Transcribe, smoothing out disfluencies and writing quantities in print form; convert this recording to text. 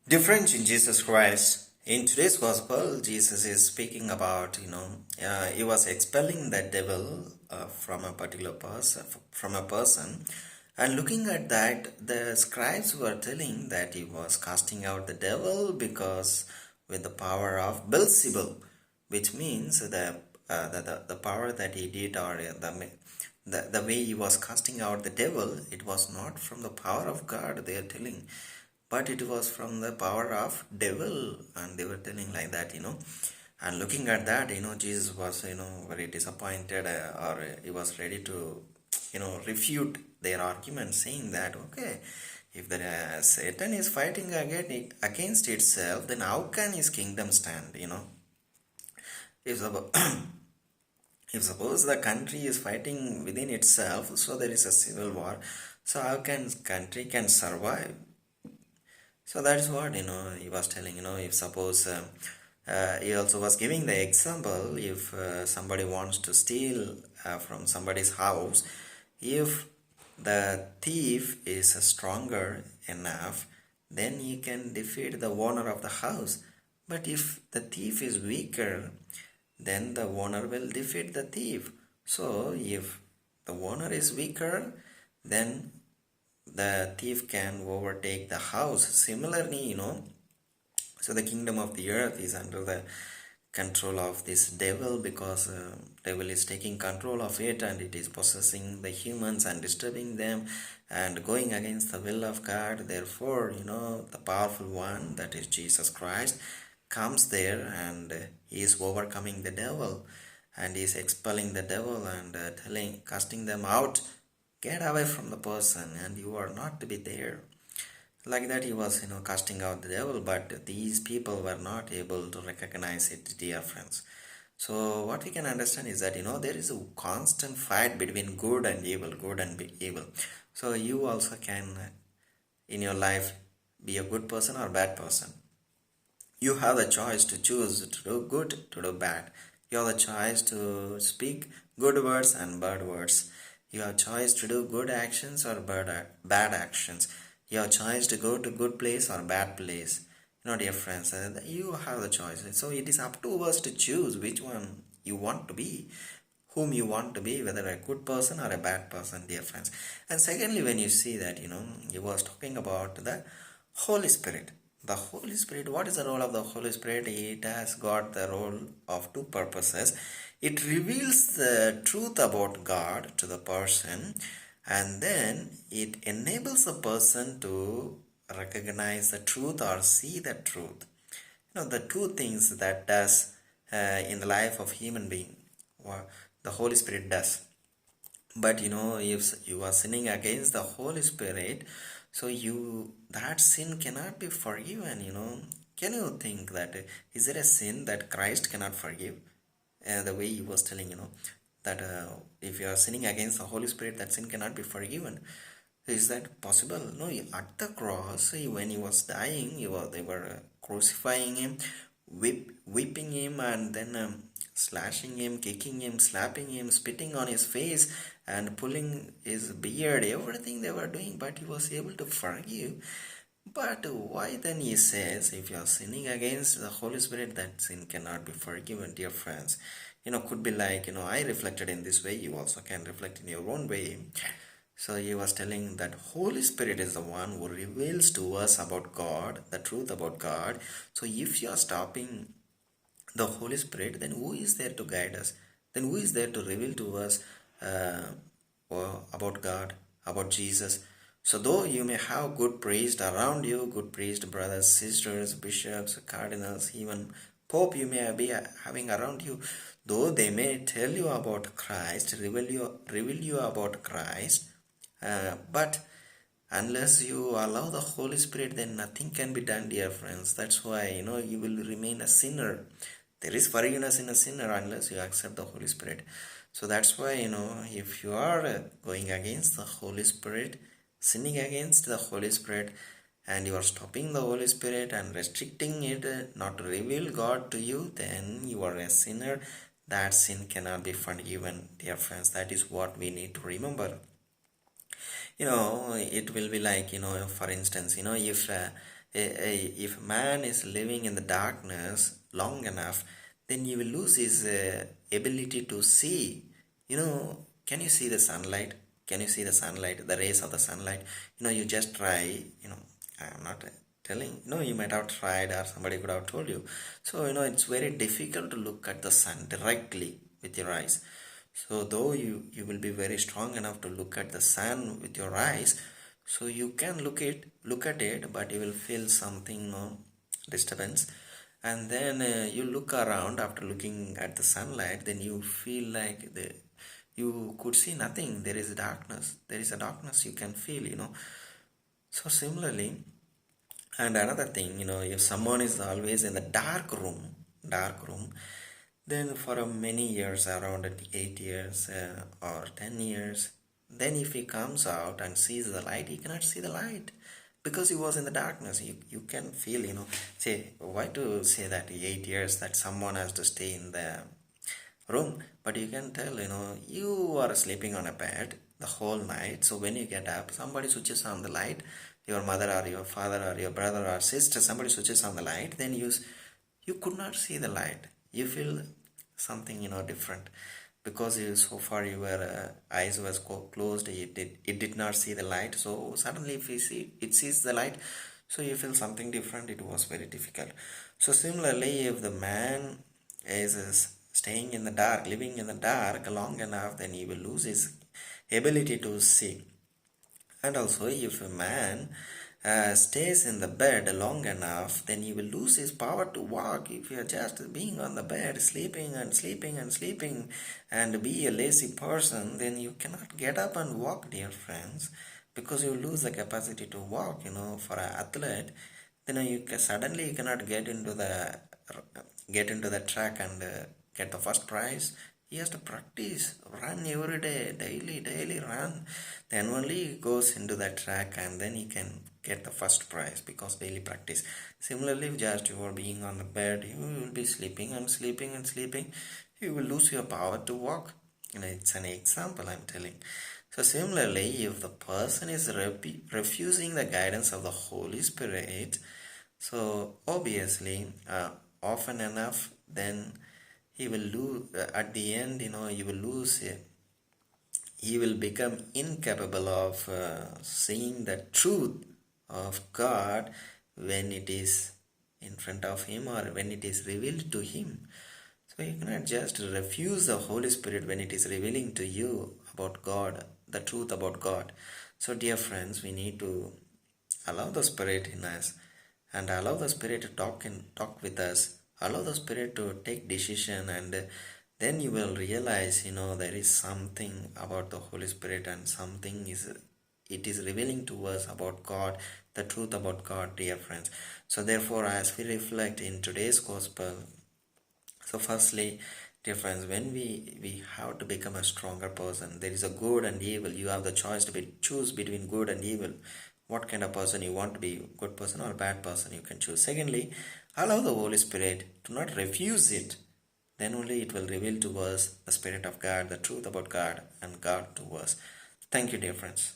Difference in Jesus Christ. In today's gospel, Jesus is speaking about, he was expelling the devil from a particular person. And looking at that, the scribes were telling that he was casting out the devil because with the power of Beelzebul, which means the power that he did, or the way he was casting out the devil, it was not from the power of God, they are telling, but it was from the power of devil, and they were telling like that, and looking at that, Jesus was, very disappointed, or he was ready to, refute their argument, saying that, okay, if the Satan is fighting against itself, then how can his kingdom stand? If if suppose the country is fighting within itself, so there is a civil war, so how can country can survive? So that's what, he was telling, if suppose he also was giving the example, if somebody wants to steal from somebody's house, if the thief is stronger enough, then he can defeat the owner of the house. But if the thief is weaker, then the owner will defeat the thief. So if the owner is weaker, then the thief can overtake the house. Similarly, so the kingdom of the earth is under the control of this devil, because devil is taking control of it, and it is possessing the humans and disturbing them and going against the will of God. Therefore, the powerful one, that is Jesus Christ, comes there, and he is overcoming the devil, and he is expelling the devil, and casting them out. Get away from the person, and you are not to be there. Like that, he was, casting out the devil, but these people were not able to recognize it, dear friends. So what we can understand is that, there is a constant fight between good and evil, good and evil. So you also can, in your life, be a good person or bad person. You have the choice to choose to do good, to do bad. You have the choice to speak good words and bad words. You have choice to do good actions or bad actions. You have choice to go to good place or bad place. Dear friends, you have the choice. So it is up to us to choose which one you want to be, whom you want to be, whether a good person or a bad person, dear friends. And secondly, when you see that, he was talking about the Holy Spirit. The Holy Spirit, what is the role of the Holy Spirit? It has got the role of two purposes. It reveals the truth about God to the person, and then it enables the person to recognize the truth or see the truth. The two things that does in the life of human being, the Holy Spirit does. But if you are sinning against the Holy Spirit, so that sin cannot be forgiven. Can you think that is there a sin that Christ cannot forgive? The way he was telling, that if you are sinning against the Holy Spirit, that sin cannot be forgiven. Is that possible? No. At the cross, when he was dying, they were crucifying him, whipping him, and then slashing him, kicking him, slapping him, spitting on his face, and pulling his beard. Everything they were doing, but he was able to forgive. But why then he says, if you are sinning against the Holy Spirit, that sin cannot be forgiven, dear friends? Could be like, I reflected in this way, you also can reflect in your own way. So he was telling that Holy Spirit is the one who reveals to us about God, the truth about God. So if you are stopping the Holy Spirit, then who is there to guide us? Then who is there to reveal to us about God, about Jesus? So though you may have good priest around you, good priest brothers, sisters, bishops, cardinals, even Pope you may be having around you, though they may tell you about Christ, reveal you about Christ, but unless you allow the Holy Spirit, then nothing can be done, dear friends. That's why, you will remain a sinner. There is forgiveness in a sinner unless you accept the Holy Spirit. So that's why, if you are going against the Holy Spirit, sinning against the Holy Spirit, and you are stopping the Holy Spirit and restricting it not to reveal God to you, then you are a sinner. That sin cannot be forgiven, dear friends. That is what we need to remember. It will be like, for instance, if If man is living in the darkness long enough, then you will lose his ability to see. Can you see the sunlight? Can you see the sunlight, the rays of the sunlight? You just try, I'm not telling, you might have tried or somebody could have told you. So, it's very difficult to look at the sun directly with your eyes. So though you will be very strong enough to look at the sun with your eyes, so you can look at it, but you will feel something, disturbance. And then you look around after looking at the sunlight, then you feel like you could see nothing. There is darkness. There is a darkness you can feel. So similarly, and another thing, if someone is always in the dark room, then for many years, around 8 years or 10 years, then if he comes out and sees the light, he cannot see the light because he was in the darkness. You can feel, say, why to say that 8 years that someone has to stay in the room, but you can tell, you are sleeping on a bed the whole night. So when you get up, somebody switches on the light, your mother or your father or your brother or sister, somebody switches on the light, then you could not see the light. You feel something, different, because so far your eyes was closed, it did not see the light. So suddenly if it sees the light, so you feel something different. It was very difficult. So similarly, if the man is staying in the dark, living in the dark long enough, then he will lose his ability to see. And also, if a man stays in the bed long enough, then he will lose his power to walk. If you are just being on the bed, sleeping and sleeping and sleeping, and be a lazy person, then you cannot get up and walk, dear friends, because you lose the capacity to walk. For an athlete, then suddenly you cannot get into the track and get the first prize. He has to practice, run every day, daily run. Then only he goes into that track and then he can get the first prize because daily practice. Similarly, if just you are being on the bed, you will be sleeping and sleeping and sleeping. You will lose your power to walk. It's an example I'm telling. So similarly, if the person is refusing the guidance of the Holy Spirit, so obviously, often enough, then he will lose. At the end, he will lose. He will become incapable of seeing the truth of God when it is in front of him or when it is revealed to him. So you cannot just refuse the Holy Spirit when it is revealing to you about God, the truth about God. So, dear friends, we need to allow the Spirit in us and allow the Spirit to talk with us. Allow the Spirit to take decision, and then you will realize, there is something about the Holy Spirit and something it is revealing to us about God, the truth about God, dear friends. So therefore, as we reflect in today's gospel, so firstly, dear friends, when we have to become a stronger person, there is a good and evil. You have the choice to choose between good and evil. What kind of person you want to be, good person or bad person, you can choose. Secondly, allow the Holy Spirit to not refuse it. Then only it will reveal to us the Spirit of God, the truth about God and God to us. Thank you, dear friends.